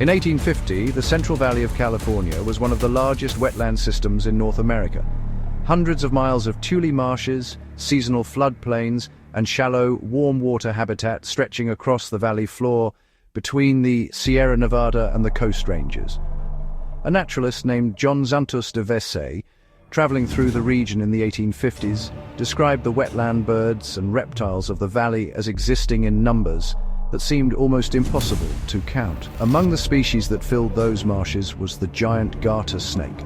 In 1850, the Central Valley of California was one of the largest wetland systems in North America. Hundreds of miles of tule marshes, seasonal floodplains, and shallow, warm water habitat stretching across the valley floor between the Sierra Nevada and the Coast Ranges. A naturalist named John Xantus de Vesey, traveling through the region in the 1850s, described the wetland birds and reptiles of the valley as existing in numbers that seemed almost impossible to count. Among the species that filled those marshes was the giant garter snake,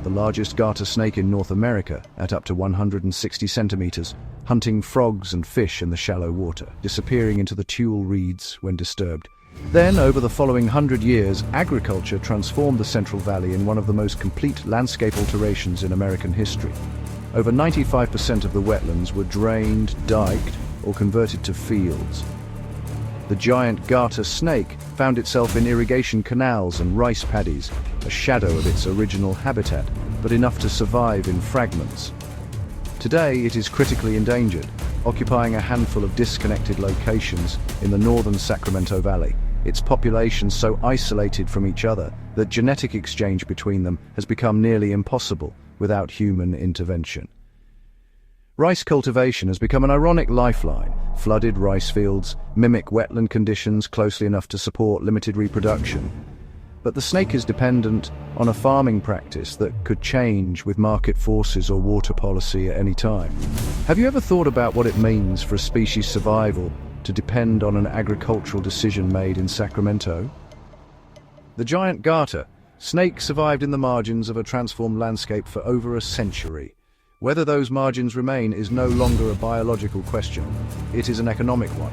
the largest garter snake in North America at up to 160 centimeters, hunting frogs and fish in the shallow water, disappearing into the tule reeds when disturbed. Then, over the following 100 years, agriculture transformed the Central Valley in one of the most complete landscape alterations in American history. Over 95% of the wetlands were drained, diked, or converted to fields. The giant garter snake found itself in irrigation canals and rice paddies, a shadow of its original habitat, but enough to survive in fragments. Today, it is critically endangered, occupying a handful of disconnected locations in the northern Sacramento Valley, its population so isolated from each other that genetic exchange between them has become nearly impossible without human intervention. Rice cultivation has become an ironic lifeline. Flooded rice fields mimic wetland conditions closely enough to support limited reproduction. But the snake is dependent on a farming practice that could change with market forces or water policy at any time. Have you ever thought about what it means for a species' survival to depend on an agricultural decision made in Sacramento? The giant garter snake survived in the margins of a transformed landscape for over a century. Whether those margins remain is no longer a biological question. It is an economic one.